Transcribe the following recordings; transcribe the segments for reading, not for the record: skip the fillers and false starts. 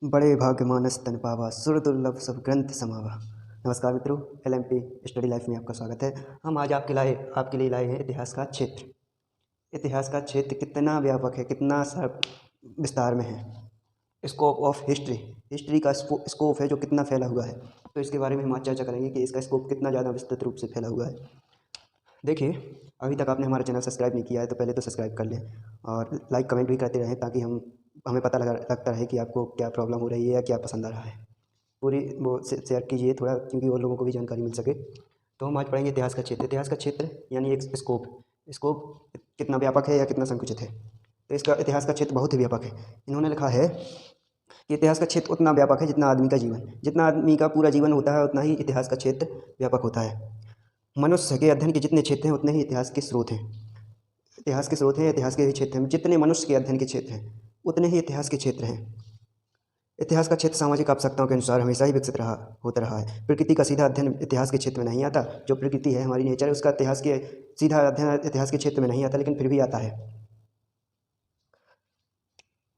बड़े भाग्य मानस तन पावा सुर दुर्लभ सब ग्रंथ समावा। नमस्कार मित्रों, LMP स्टडी लाइफ में आपका स्वागत है। हम आज आपके लिए लाए हैं इतिहास का क्षेत्र। इतिहास का क्षेत्र कितना व्यापक है, कितना विस्तार में है। स्कोप ऑफ हिस्ट्री, हिस्ट्री का स्कोप है जो कितना फैला हुआ है। तो इसके बारे में हम आज चर्चा करेंगे कि इसका स्कोप कितना ज़्यादा विस्तृत रूप से फैला हुआ है। देखिए, अभी तक आपने हमारा चैनल सब्सक्राइब नहीं किया है तो पहले तो सब्सक्राइब कर लें और लाइक कमेंट भी करते रहें, ताकि हमें पता लगता रहे कि आपको क्या प्रॉब्लम हो रही है या क्या पसंद आ रहा है। पूरी वो शेयर कीजिए थोड़ा, क्योंकि और लोगों को भी जानकारी मिल सके। तो हम आज पढ़ेंगे इतिहास का क्षेत्र। इतिहास का क्षेत्र यानी एक स्कोप कितना व्यापक है या कितना संकुचित है। तो इसका इतिहास का क्षेत्र बहुत ही व्यापक है। इन्होंने लिखा है कि इतिहास का क्षेत्र उतना व्यापक है जितना आदमी का जीवन, जितना आदमी का पूरा जीवन होता है उतना ही इतिहास का क्षेत्र व्यापक होता है। मनुष्य के अध्ययन के जितने क्षेत्र हैं उतने ही इतिहास के स्रोत हैं। इतिहास के स्रोत हैं, इतिहास के ही क्षेत्र हैं। जितने मनुष्य के अध्ययन के क्षेत्र हैं उतने ही इतिहास के क्षेत्र हैं। इतिहास का क्षेत्र सामाजिक आवश्यकताओं के अनुसार हमेशा ही विकसित होता रहा है। प्रकृति का सीधा अध्ययन इतिहास के क्षेत्र में नहीं आता। जो प्रकृति है, हमारी नेचर है, उसका इतिहास के सीधा अध्ययन इतिहास के क्षेत्र में नहीं आता, लेकिन फिर भी आता है।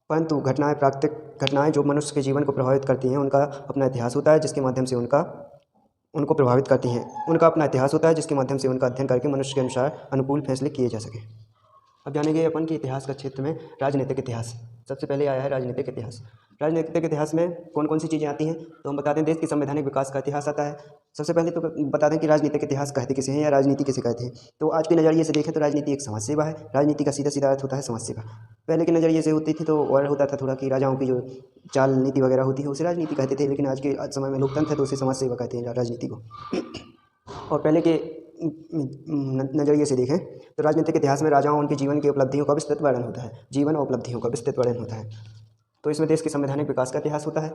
परंतु प्राकृतिक घटनाएं जो मनुष्य के जीवन को प्रभावित करती हैं, उनका अपना इतिहास होता है जिसके माध्यम से उनको प्रभावित करती हैं। उनका अपना इतिहास होता है जिसके माध्यम से उनका अध्ययन करके मनुष्य के अनुसार अनुकूल फैसले किए जा सके। अब जानेंगे अपन कि इतिहास का क्षेत्र में राजनीतिक इतिहास। सबसे पहले आया है राजनीतिक इतिहास। राजनीतिक इतिहास में कौन कौन सी चीज़ें आती हैं, तो हम बता दें देश के संवैधानिक विकास का इतिहास आता है। सबसे पहले तो बता दें कि राजनीतिक इतिहास कहते किसे हैं या राजनीति किसे कहते हैं। तो आज के नज़रिए से देखें तो राजनीति एक समाज सेवा है। राजनीति का सीधा सीधा अर्थ होता है समाज सेवा। पहले के नज़रिए से होती थी तो और होता था थोड़ा कि राजाओं की जो चाल नीति वगैरह होती है उसे राजनीति कहते थे, लेकिन आज के समय में लोकतंत्र है तो उसे समाज सेवा कहते हैं राजनीति को। और पहले के नज़रिए से देखें तो राजनीतिक इतिहास में राजाओं उनके जीवन की उपलब्धियों का विस्तृत वर्णन होता है। जीवन और उपलब्धियों का विस्तृत वर्णन होता है। तो इसमें देश के संवैधानिक विकास का इतिहास होता है।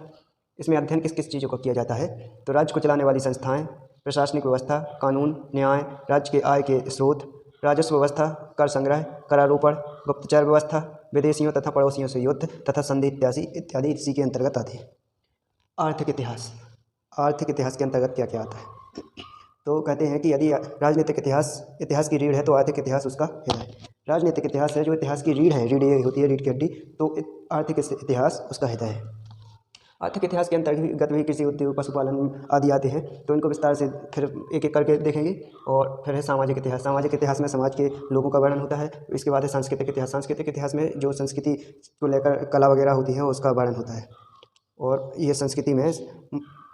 इसमें अध्ययन किस किस चीज़ों का किया जाता है, तो राज्य को चलाने वाली संस्थाएं, प्रशासनिक व्यवस्था, कानून, न्याय, राज्य के आय के स्रोत, राजस्व व्यवस्था, कर संग्रह, करारोपण, गुप्तचर व्यवस्था, विदेशियों तथा पड़ोसियों से युद्ध तथा संधि इत्यादि इसी के अंतर्गत आते हैं। आर्थिक इतिहास, आर्थिक इतिहास के अंतर्गत क्या क्या आता है, तो कहते हैं कि यदि राजनीतिक इतिहास की रीढ़ है तो आर्थिक इतिहास उसका हृदय है। राजनीतिक इतिहास है जो इतिहास की रीढ़ है, रीढ़ ये होती है रीढ़ की हड्डी, तो आर्थिक इतिहास उसका हृदय है। आर्थिक इतिहास के अंतर्गत भी कृषि उद्योग, पशुपालन आदि आते हैं, तो इनको विस्तार से फिर एक एक करके देखेंगे। और फिर है सामाजिक इतिहास। सामाजिक इतिहास में समाज के लोगों का वर्णन होता है। इसके बाद है सांस्कृतिक इतिहास। सांस्कृतिक इतिहास में जो संस्कृति को लेकर कला वगैरह होती है उसका वर्णन होता है, और यह संस्कृति में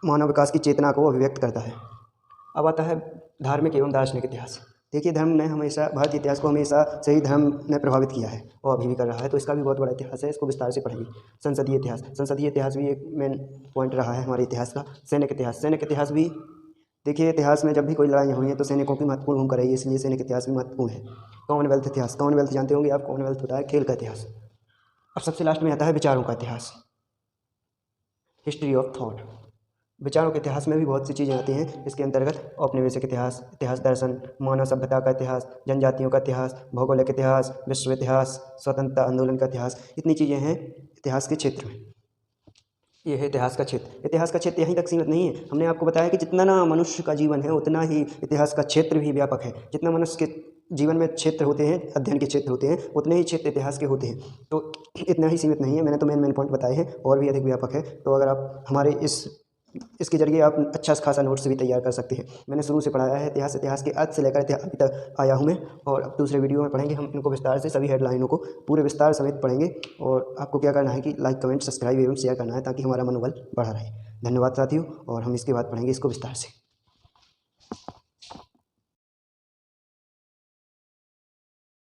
मानव विकास की चेतना को अभिव्यक्त करता है। अब आता है धार्मिक एवं दार्शनिक इतिहास। देखिए, धर्म ने हमेशा, भारतीय इतिहास को हमेशा से ही धर्म ने प्रभावित किया है और अभी भी कर रहा है, तो इसका भी बहुत बड़ा इतिहास है। इसको विस्तार से पढ़ेंगे। संसदीय इतिहास, संसदीय इतिहास भी एक मेन पॉइंट रहा है हमारे इतिहास का। सैनिक इतिहास, सैनिक इतिहास भी देखिए, इतिहास में जब भी कोई लड़ाई हुई है तो सैनिकों की महत्वपूर्ण भूमिका रही है, इसलिए सैनिक इतिहास भी महत्वपूर्ण है। कॉमनवेल्थ इतिहास, कॉमनवेल्थ जानते होंगे आप, कॉमनवेल्थ होता है खेल का इतिहास। अब सबसे लास्ट में आता है विचारों का इतिहास, हिस्ट्री ऑफ थॉट। विचारों के इतिहास में भी बहुत सी चीज़ें आती हैं इसके अंतर्गत। औपनिवेशिक इतिहास, इतिहास दर्शन, मानव सभ्यता का इतिहास, जनजातियों का इतिहास, भौगोलिक इतिहास, विश्व इतिहास, स्वतंत्रता आंदोलन का इतिहास, इतनी चीज़ें हैं इतिहास के क्षेत्र में। ये है इतिहास का क्षेत्र। इतिहास का क्षेत्र यहीं तक सीमित नहीं है। हमने आपको बताया कि जितना ना मनुष्य का जीवन है उतना ही इतिहास का क्षेत्र भी व्यापक है। जितना मनुष्य के जीवन में क्षेत्र होते हैं, अध्ययन के क्षेत्र होते हैं, उतने ही क्षेत्र इतिहास के होते हैं। तो इतना ही सीमित नहीं है, मैंने तो मेन पॉइंट बताए हैं, और भी अधिक व्यापक है। तो अगर आप हमारे इसके जरिए आप अच्छा खासा नोट्स भी तैयार कर सकते हैं। मैंने शुरू से पढ़ाया है इतिहास, इतिहास के अर्थ से लेकर अभी तक आया हूँ मैं, और अब दूसरे वीडियो में पढ़ेंगे हम इनको विस्तार से, सभी हेडलाइनों को पूरे विस्तार समेत पढ़ेंगे। और आपको क्या करना है कि लाइक, कमेंट, सब्सक्राइब एवं शेयर करना है, ताकि हमारा मनोबल बढ़ा रहे। धन्यवाद साथियों, और हम इसके बाद पढ़ेंगे इसको विस्तार से।